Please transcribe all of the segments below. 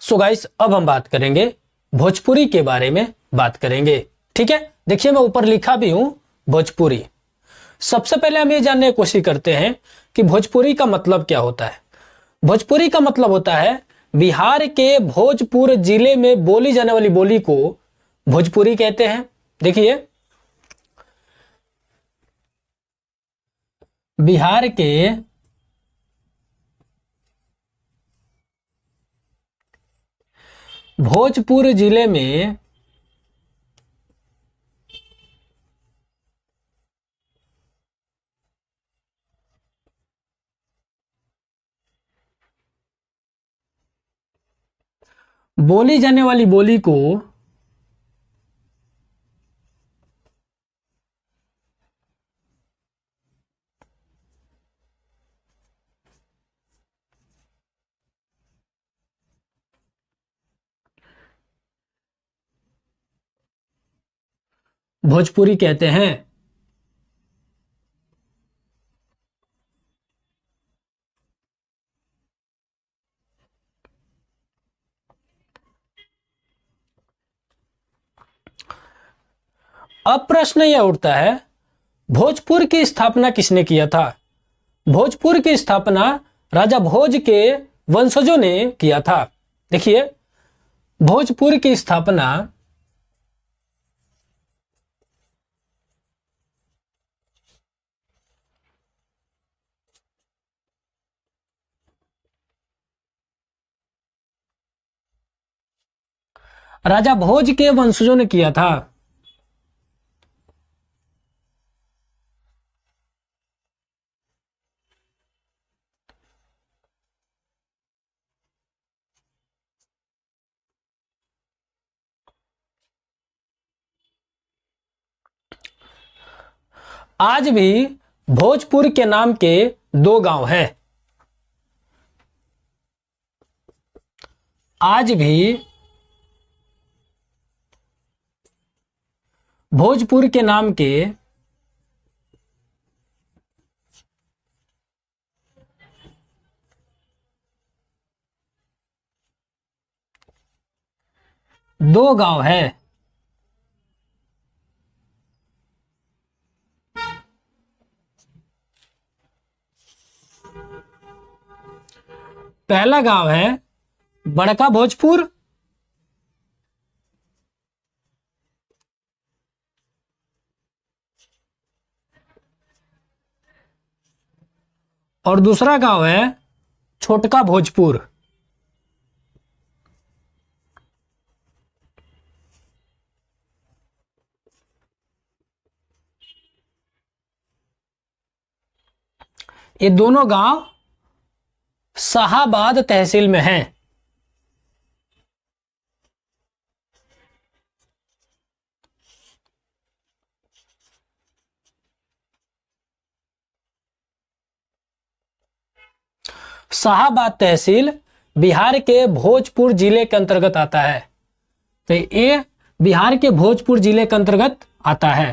So guys, अब हम बात करेंगे भोजपुरी के बारे में बात करेंगे। ठीक है, देखिए मैं ऊपर लिखा भी हूं भोजपुरी। सबसे पहले हम ये जानने की कोशिश करते हैं कि भोजपुरी का मतलब क्या होता है। भोजपुरी का मतलब होता है बिहार के भोजपुर जिले में बोली जाने वाली बोली को भोजपुरी कहते हैं। देखिए, बिहार के भोजपुर जिले में बोली जाने वाली बोली को भोजपुरी कहते हैं। अब प्रश्न यह उठता है, भोजपुर की स्थापना किसने किया था। भोजपुर की स्थापना राजा भोज के वंशजों ने किया था। देखिए, भोजपुर की स्थापना राजा भोज के वंशजों ने किया था। आज भी भोजपुर के नाम के 2 गांव हैं। आज भी भोजपुर के नाम के दो गांव है। पहला गांव है बड़का भोजपुर और दूसरा गांव है छोटका भोजपुर। ये दोनों गांव शाहाबाद तहसील में हैं। शाहाबाद तहसील बिहार के भोजपुर जिले के अंतर्गत आता है। तो ये बिहार के भोजपुर जिले के अंतर्गत आता है।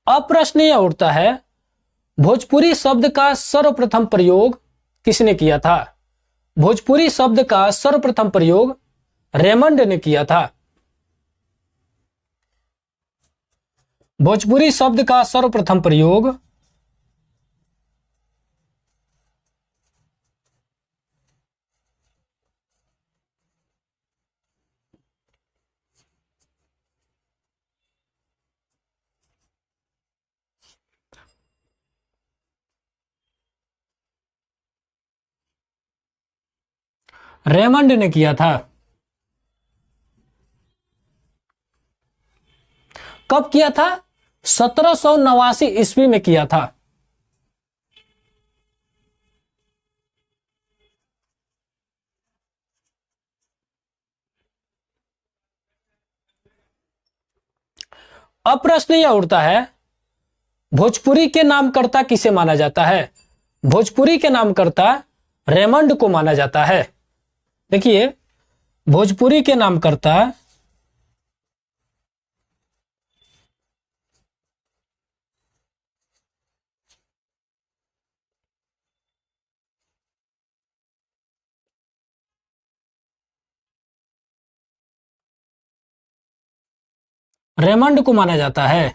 अब प्रश्न यह उठता है, भोजपुरी शब्द का सर्वप्रथम प्रयोग किसने किया था। भोजपुरी शब्द का सर्वप्रथम प्रयोग रेमंड ने किया था। भोजपुरी शब्द का सर्वप्रथम प्रयोग रेमंड ने किया था। कब किया था? 1789 ईस्वी में किया था। अब प्रश्न यह उठता है, भोजपुरी के नामकर्ता किसे माना जाता है। भोजपुरी के नामकर्ता रेमंड को माना जाता है। देखिए, भोजपुरी के नामकर्ता रेमंड को माना जाता है।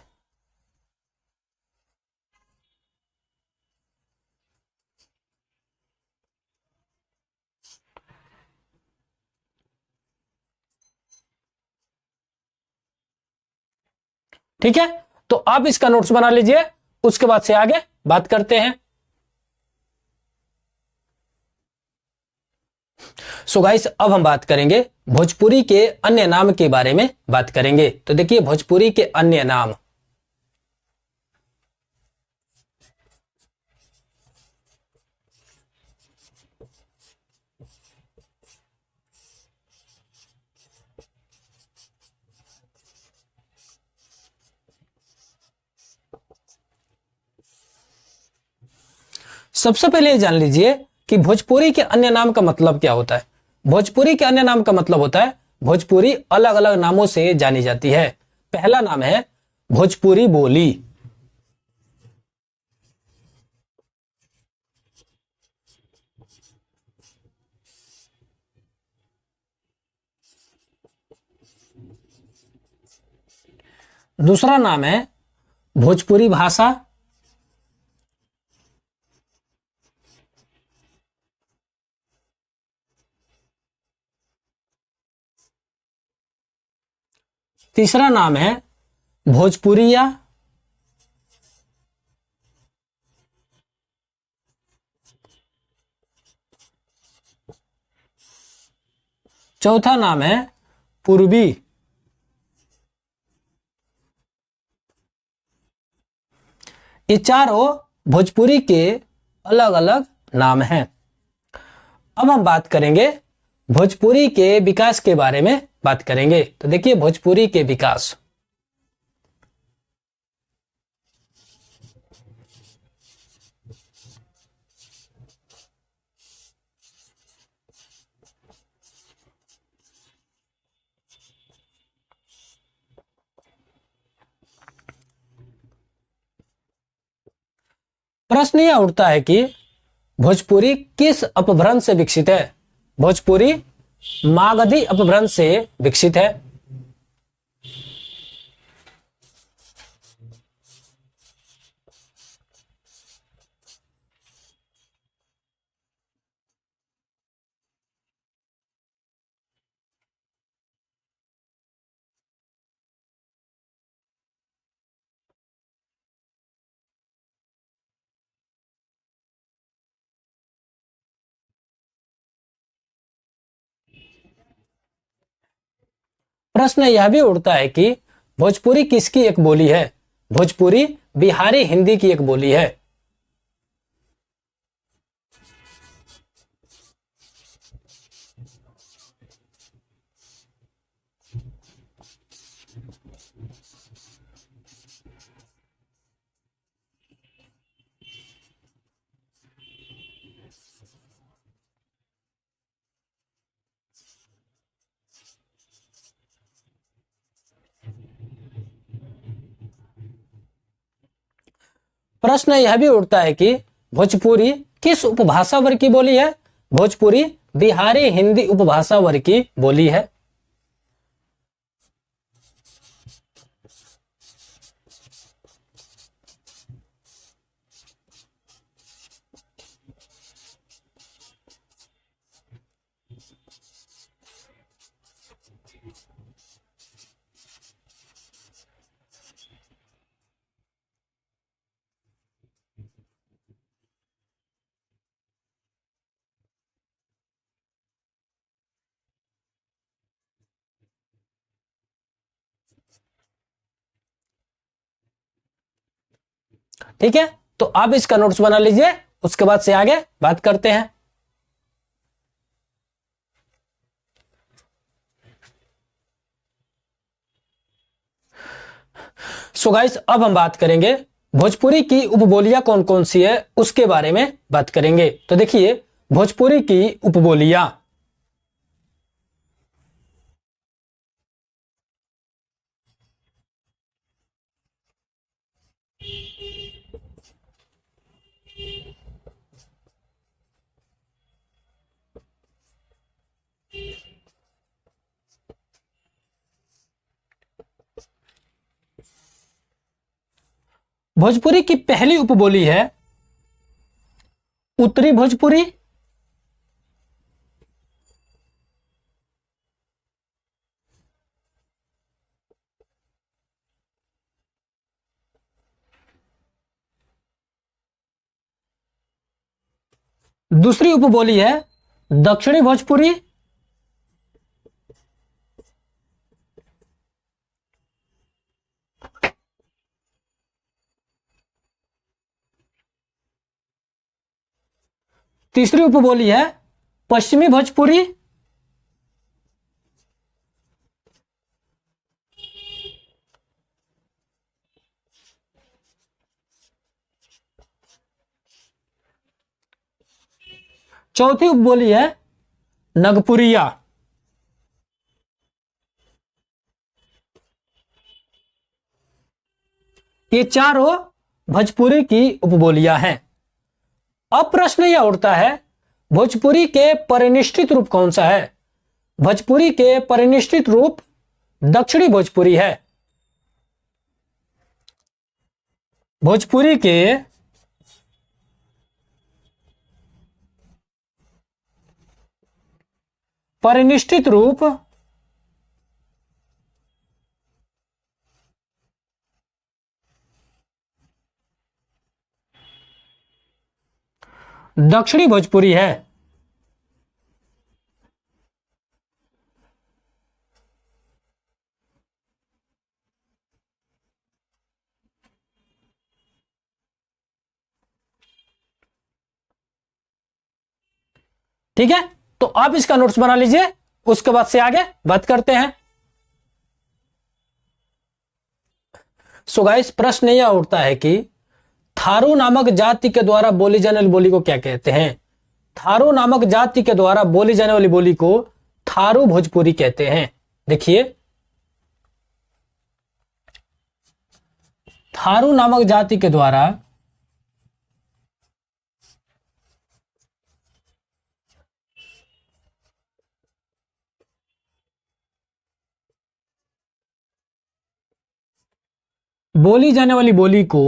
ठीक है, तो आप इसका नोट्स बना लीजिए, उसके बाद से आगे बात करते हैं। सो गाइस, अब हम बात करेंगे भोजपुरी के अन्य नाम के बारे में बात करेंगे। तो देखिए, भोजपुरी के अन्य नाम। सबसे पहले ये जान लीजिए कि भोजपुरी के अन्य नाम का मतलब क्या होता है। भोजपुरी के अन्य नाम का मतलब होता है भोजपुरी अलग अलग नामों से जानी जाती है। पहला नाम है भोजपुरी बोली। दूसरा नाम है भोजपुरी भाषा। तीसरा नाम है भोजपुरिया। चौथा नाम है पूर्वी। ये चारों भोजपुरी के अलग अलग नाम हैं। अब हम बात करेंगे भोजपुरी के विकास के बारे में बात करेंगे। तो देखिए, भोजपुरी के विकास। प्रश्न यह उठता है कि भोजपुरी किस अपभ्रंश से विकसित है। भोजपुरी मागधी अपभ्रंश से विकसित है। प्रश्न यह भी उठता है कि भोजपुरी किसकी एक बोली है। भोजपुरी बिहारी हिंदी की एक बोली है। प्रश्न यह भी उठता है कि भोजपुरी किस उपभाषा वर्ग की बोली है। भोजपुरी बिहारी हिंदी उपभाषा वर्ग की बोली है। ठीक है, तो आप इसका नोट्स बना लीजिए, उसके बाद से आगे बात करते हैं। सो गाइस, अब हम बात करेंगे भोजपुरी की उपबोलियां कौन कौन सी है उसके बारे में बात करेंगे। तो देखिए भोजपुरी की उपबोलियां। भोजपुरी की पहली उपबोली है उत्तरी भोजपुरी। दूसरी उपबोली है दक्षिणी भोजपुरी। तीसरी उपबोली है पश्चिमी भोजपुरी। चौथी उपबोली है नगपुरिया। ये चारों भोजपुरी की उपबोलियां हैं। अब प्रश्न यह उठता है भोजपुरी के परिनिष्ठित रूप कौन सा है। भोजपुरी के परिनिष्ठित रूप दक्षिणी भोजपुरी है। भोजपुरी के परिनिष्ठित रूप दक्षिणी भोजपुरी है। ठीक है, तो आप इसका नोट्स बना लीजिए, उसके बाद से आगे बात करते हैं। सो गाइस प्रश्न यह उठता है कि थारू नामक जाति के द्वारा बोली जाने वाली बोली को क्या कहते हैं। थारू नामक जाति के द्वारा बोली जाने वाली बोली को थारू भोजपुरी कहते हैं। देखिए थारू नामक जाति के द्वारा बोली जाने वाली बोली को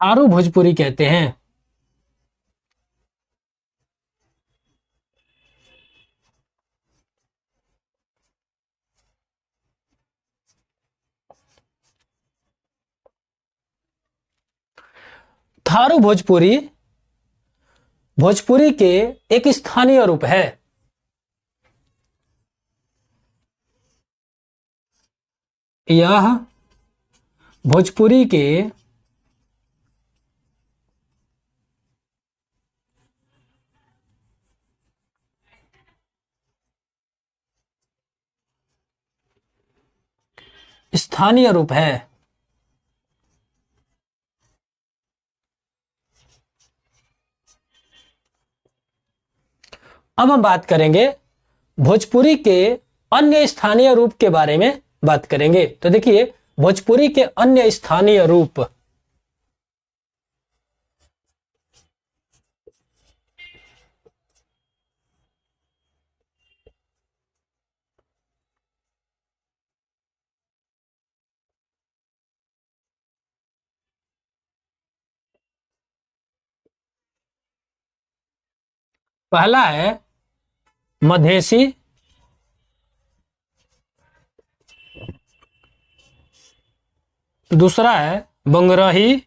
थारू भोजपुरी कहते हैं। थारू भोजपुरी भोजपुरी के एक स्थानीय रूप है। यह भोजपुरी के स्थानीय रूप है। अब हम बात करेंगे भोजपुरी के अन्य स्थानीय रूप के बारे में बात करेंगे। तो देखिए भोजपुरी के अन्य स्थानीय रूप पहला है मधेसी। दूसरा है बंगरही।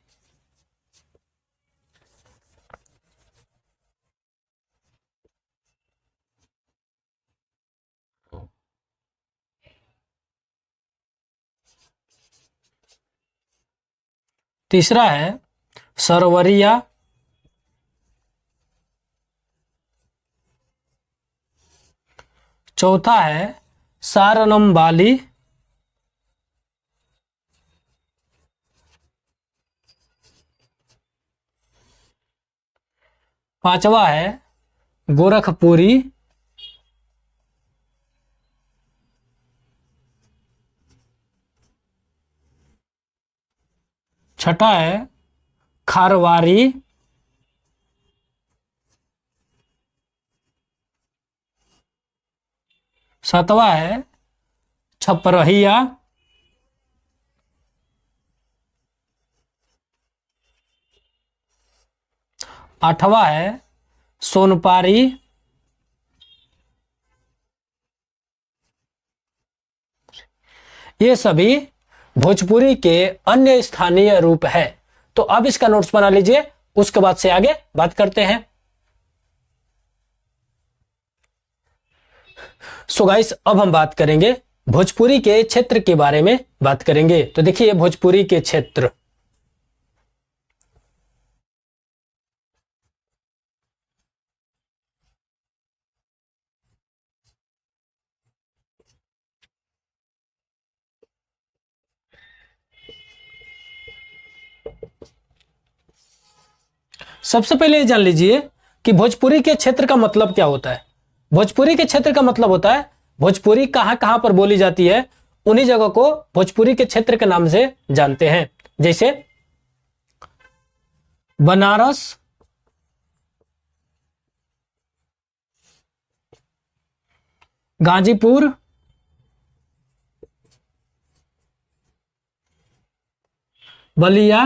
तीसरा है सरवरिया, चौथा है सारनमबाली, पांचवा है गोरखपुरी, छठा है खारवारी, सातवां है छपरहिया, आठवां है सोनपारी, ये सभी भोजपुरी के अन्य स्थानीय रूप है। तो अब इसका नोट्स बना लीजिए, उसके बाद से आगे बात करते हैं। सो गाइस, अब हम बात करेंगे भोजपुरी के क्षेत्र के बारे में बात करेंगे। तो देखिए भोजपुरी के क्षेत्र, सबसे पहले जान लीजिए कि भोजपुरी के क्षेत्र का मतलब क्या होता है। भोजपुरी के क्षेत्र का मतलब होता है भोजपुरी कहां कहां पर बोली जाती है, उन्हीं जगह को भोजपुरी के क्षेत्र के नाम से जानते हैं। जैसे बनारस, गाजीपुर, बलिया,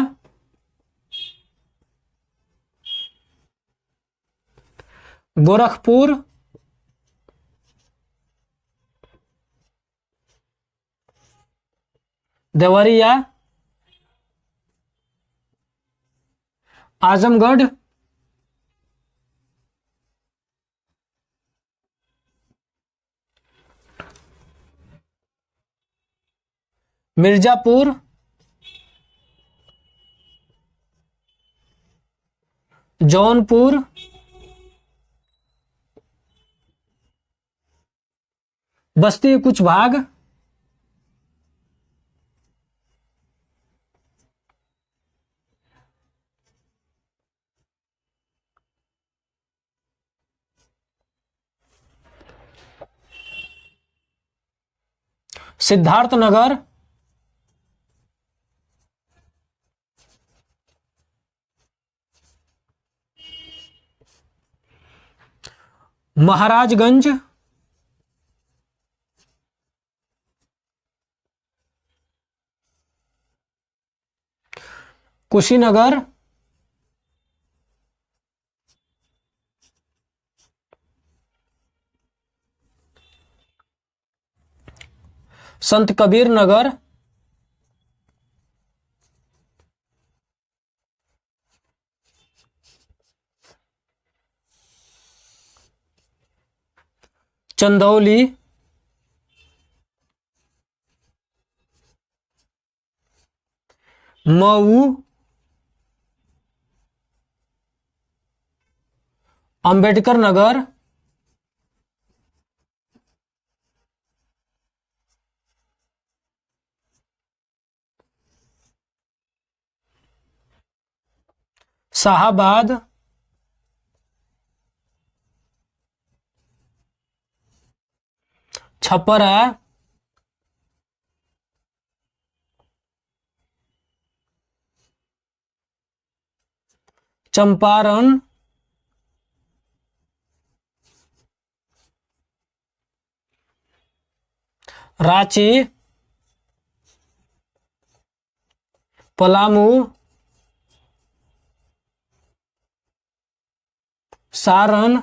गोरखपुर, देवरिया, आजमगढ़, मिर्जापुर, जौनपुर, बस्ती कुछ भाग, सिद्धार्थनगर, महाराजगंज, कुशीनगर, संत कबीर नगर, चंदौली, मऊ, अंबेडकर नगर, शाहाबाद, छपरा, चंपारण, रांची, पलामू, सारण,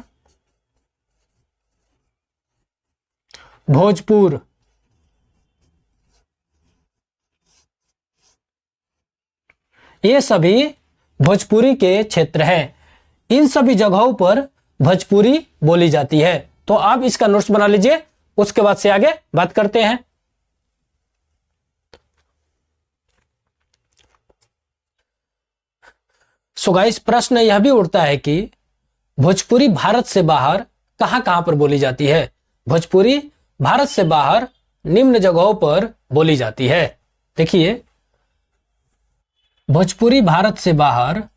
भोजपुर। ये सभी भोजपुरी के क्षेत्र हैं। इन सभी जगहों पर भोजपुरी बोली जाती है। तो आप इसका नोट्स बना लीजिए, उसके बाद से आगे बात करते हैं। सो गाइस, प्रश्न यह भी उठता है कि भोजपुरी भारत से बाहर कहां कहां पर बोली जाती है। भोजपुरी भारत से बाहर निम्न जगहों पर बोली जाती है। देखिए, भोजपुरी भारत से बाहर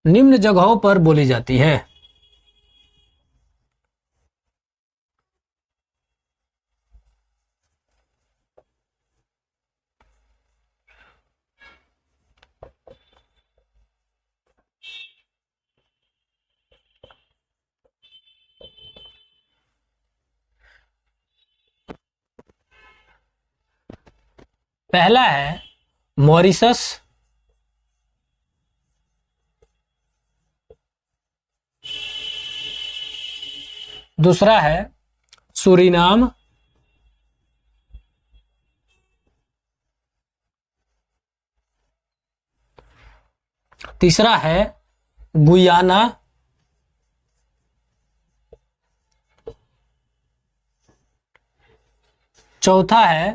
निम्न जगहों पर बोली जाती है। पहला है मॉरिशस, दूसरा है सूरीनाम, तीसरा है गुयाना, चौथा है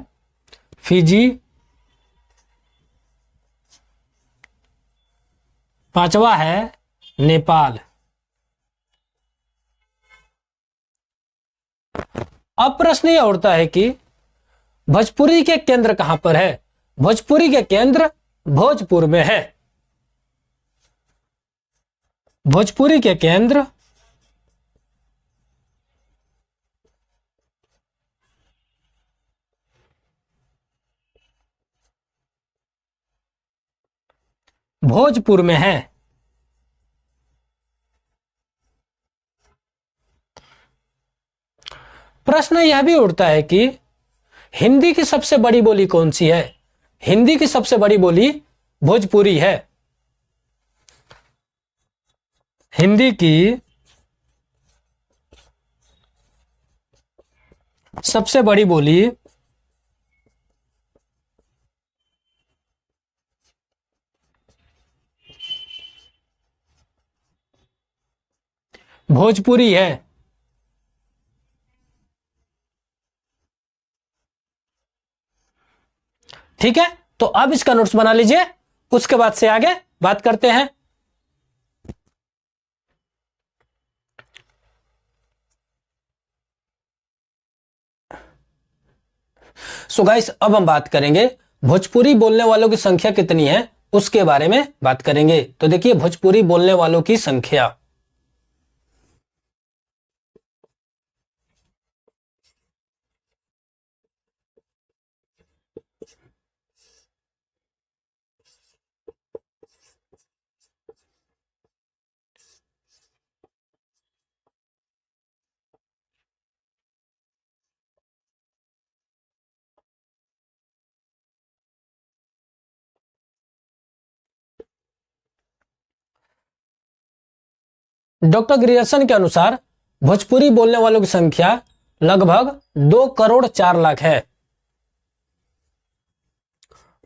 फिजी, पांचवा है नेपाल। अब प्रश्न यह उठता है कि भोजपुरी के केंद्र कहां पर है। भोजपुरी के केंद्र भोजपुर में है। भोजपुरी के केंद्र भोजपुर में है। प्रश्न यह भी उठता है कि हिंदी की सबसे बड़ी बोली कौन सी है। हिंदी की सबसे बड़ी बोली भोजपुरी है। हिंदी की सबसे बड़ी बोली भोजपुरी है। ठीक है, तो अब इसका नोट्स बना लीजिए, उसके बाद से आगे बात करते हैं। सो गाइस, अब हम बात करेंगे भोजपुरी बोलने वालों की संख्या कितनी है, उसके बारे में बात करेंगे। तो देखिए, भोजपुरी बोलने वालों की संख्या। डॉक्टर ग्रियर्सन के अनुसार भोजपुरी बोलने वालों की संख्या लगभग 2 करोड़ 4 लाख है।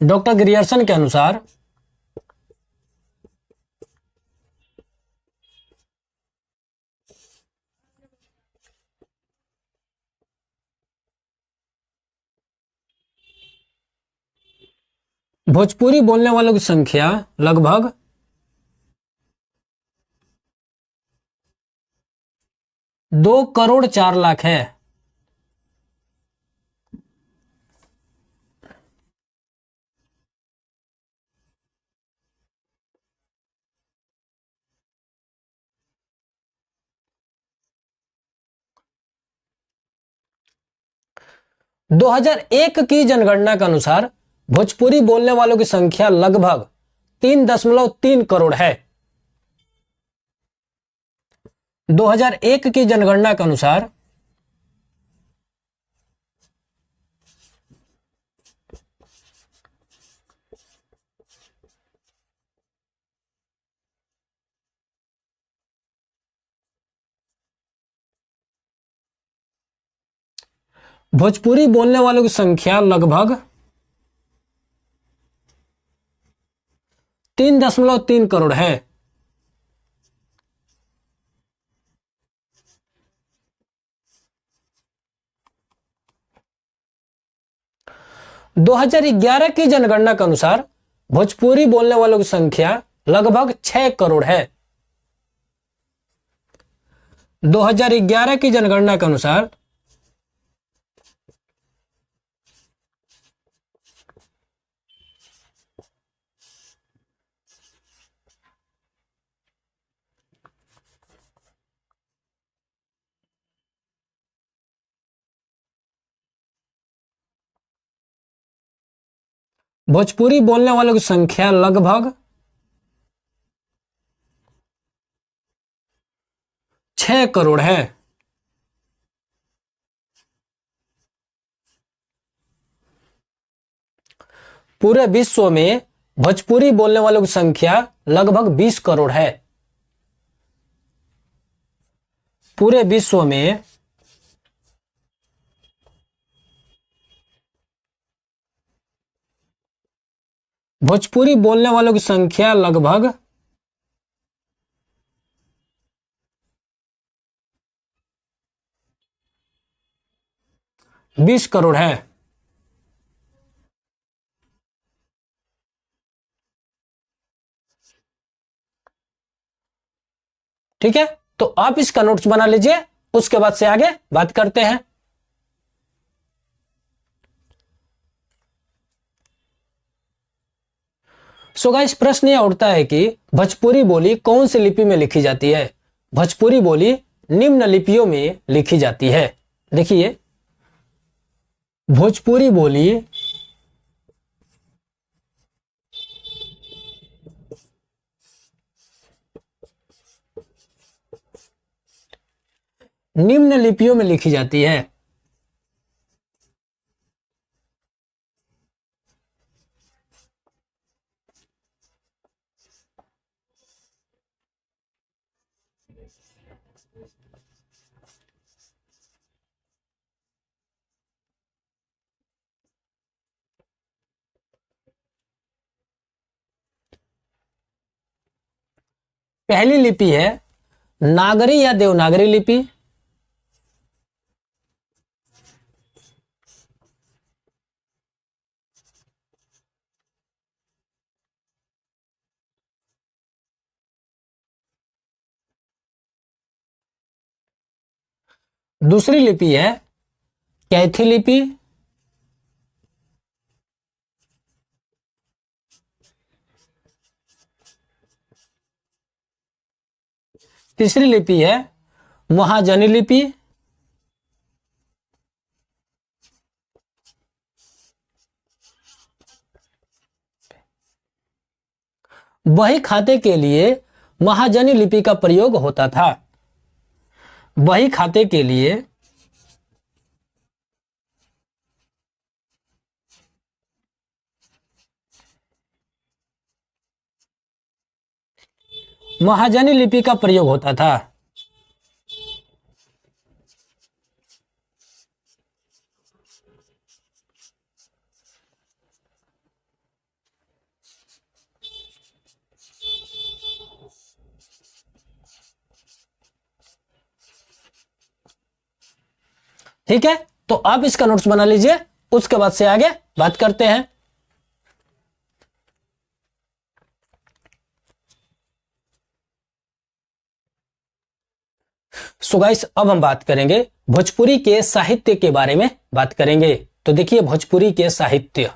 डॉक्टर ग्रियर्सन के अनुसार भोजपुरी बोलने वालों की संख्या लगभग 2 करोड़ 4 लाख है। - 2001 की जनगणना के अनुसार भोजपुरी बोलने वालों की संख्या लगभग 3.3 करोड़ है। 2001 की जनगणना के अनुसार भोजपुरी बोलने वालों की संख्या लगभग 3.3 करोड़ है। दो 2011 की जनगणना के अनुसार भोजपुरी बोलने वालों की संख्या लगभग 6 करोड़ है। 2011 की जनगणना के अनुसार भोजपुरी बोलने वालों की संख्या लगभग 6 करोड़ है। पूरे विश्व में भोजपुरी बोलने वालों की संख्या लगभग 20 करोड़ है। पूरे विश्व में भोजपुरी बोलने वालों की संख्या लगभग 20 करोड़ है। ठीक है, तो आप इसका नोट्स बना लीजिए, उसके बाद से आगे बात करते हैं। सो गाइस, प्रश्न यह उठता है कि भोजपुरी बोली कौन सी लिपि में लिखी जाती है। भोजपुरी बोली निम्न लिपियों में लिखी जाती है। देखिए, भोजपुरी बोली निम्न लिपियों में लिखी जाती है। पहली लिपि है नागरी या देवनागरी लिपि। दूसरी लिपि है कैथी लिपि। तीसरी लिपि है महाजनी लिपि। बही खाते के लिए महाजनी लिपि का प्रयोग होता था। बही खाते के लिए महाजनी लिपि का प्रयोग होता था। ठीक है, तो आप इसका नोट्स बना लीजिए, उसके बाद से आगे बात करते हैं। सो गाइस, अब हम बात करेंगे भोजपुरी के साहित्य के बारे में बात करेंगे। तो देखिए, भोजपुरी के साहित्य।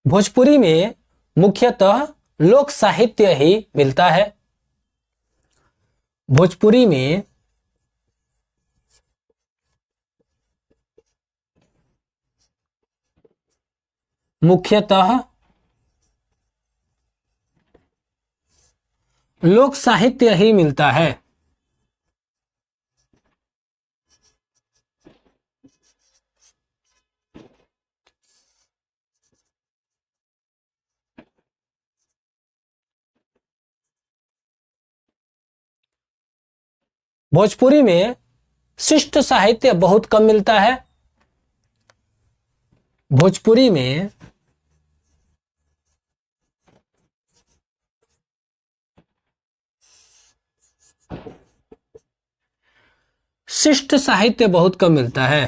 भोजपुरी में मुख्यतः लोक साहित्य ही मिलता है। भोजपुरी में मुख्यतः लोक साहित्य ही मिलता है। भोजपुरी में शिष्ट साहित्य बहुत कम मिलता है। भोजपुरी में शिष्ट साहित्य बहुत कम मिलता है।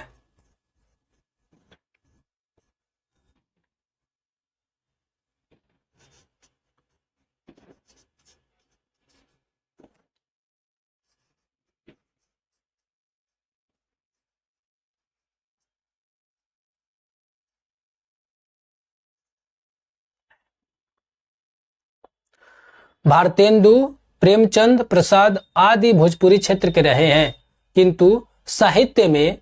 भारतेंदु, प्रेमचंद, प्रसाद आदि भोजपुरी क्षेत्र के रहे हैं, किंतु साहित्य में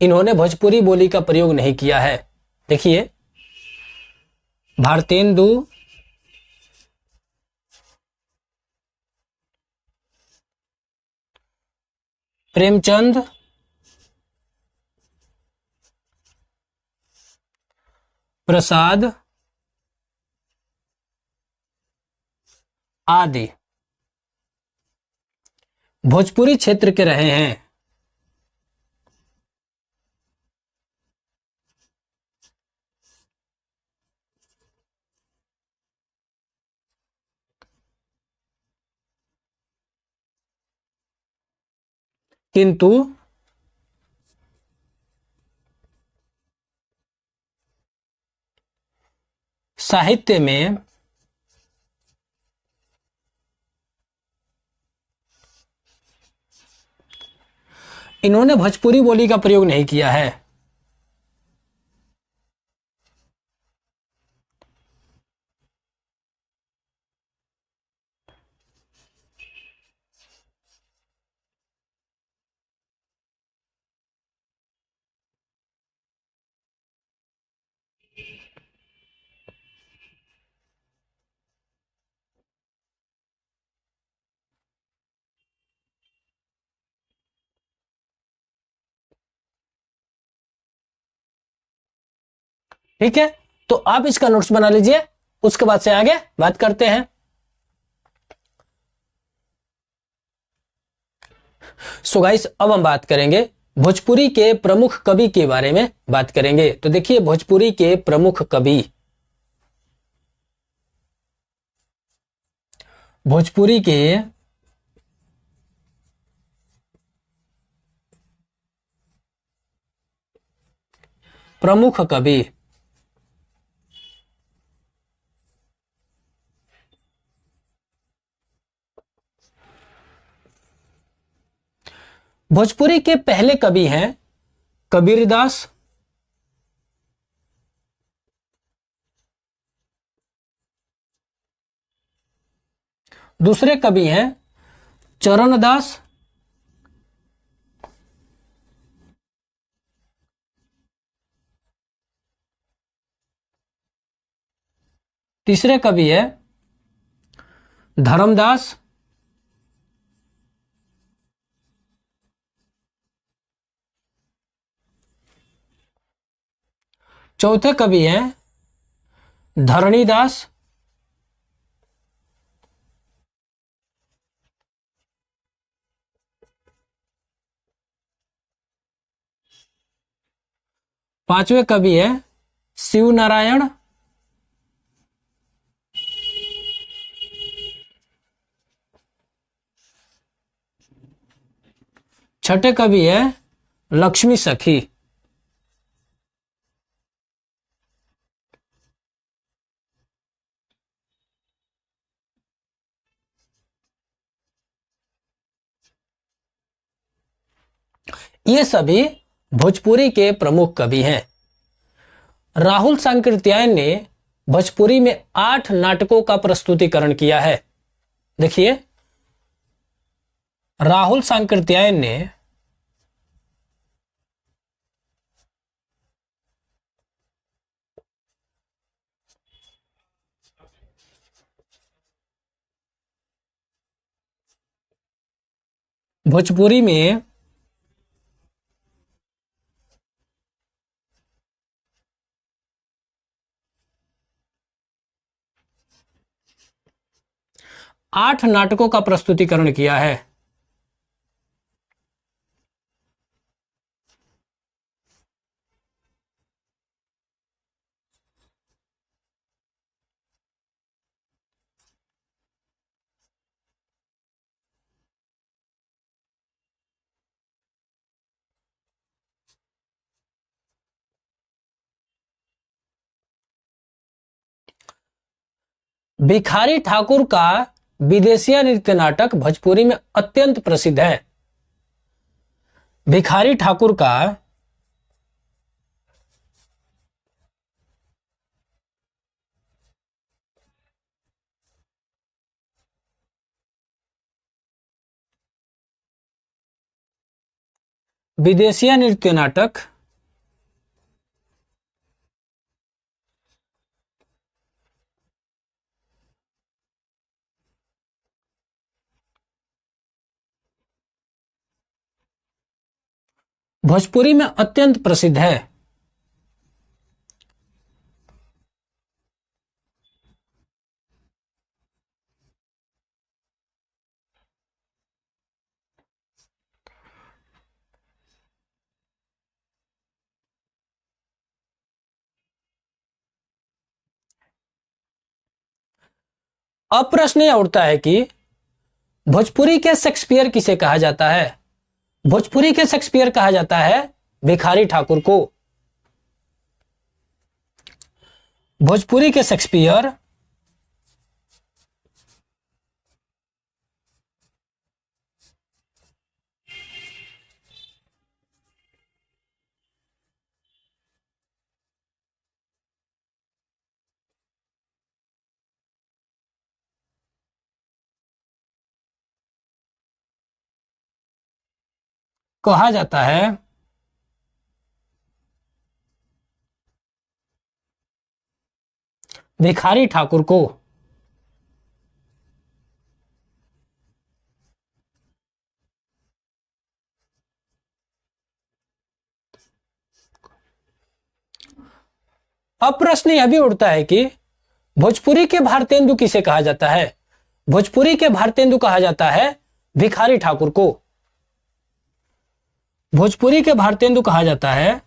इन्होंने भोजपुरी बोली का प्रयोग नहीं किया है। देखिए, भारतेंदु, प्रेमचंद, प्रसाद आदि भोजपुरी क्षेत्र के रहे हैं। किंतु साहित्य में इन्होंने भोजपुरी बोली का प्रयोग नहीं किया है। ठीक है, तो आप इसका नोट्स बना लीजिए, उसके बाद से आगे बात करते हैं। सो गाइस, अब हम बात करेंगे भोजपुरी के प्रमुख कवि के बारे में बात करेंगे। तो देखिए, भोजपुरी के प्रमुख कवि, भोजपुरी के प्रमुख कवि, भोजपुरी के पहले कवि हैं कबीरदास, दूसरे कवि हैं चरणदास, तीसरे कवि है धर्मदास, चौथे कवि हैं धरणीदास, पांचवें कवि है शिव नारायण, छठे कवि है लक्ष्मी सखी। ये सभी भोजपुरी के प्रमुख कवि हैं। राहुल सांकृत्यायन ने भोजपुरी में 8 नाटकों का प्रस्तुतिकरण किया है। देखिए, राहुल सांकृत्यायन ने भोजपुरी में 8 नाटकों का प्रस्तुतिकरण किया है। भिखारी ठाकुर का विदेशिया नृत्य नाटक भोजपुरी में अत्यंत प्रसिद्ध है। भिखारी ठाकुर का विदेशिया नृत्य नाटक भोजपुरी में अत्यंत प्रसिद्ध है। अब प्रश्न यह उठता है कि भोजपुरी के शेक्सपियर किसे कहा जाता है? भोजपुरी के शेक्सपियर कहा जाता है भिखारी ठाकुर को। भोजपुरी के शेक्सपियर कहा जाता है भिखारी ठाकुर को। अब प्रश्न यह भी उठता है कि भोजपुरी के भारतेंदु किसे कहा जाता है? भोजपुरी के भारतेंदु कहा जाता है भिखारी ठाकुर को। भोजपुरी के भारतेंदु कहा जाता है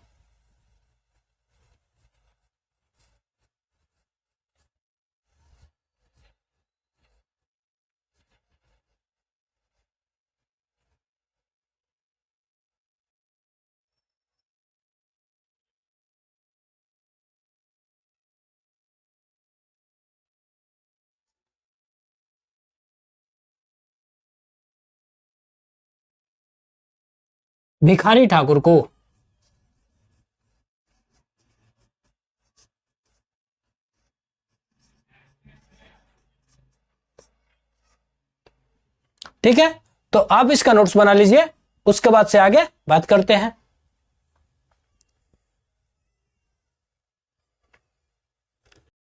भिखारी ठाकुर को। ठीक है, तो आप इसका नोट्स बना लीजिए, उसके बाद से आगे बात करते हैं।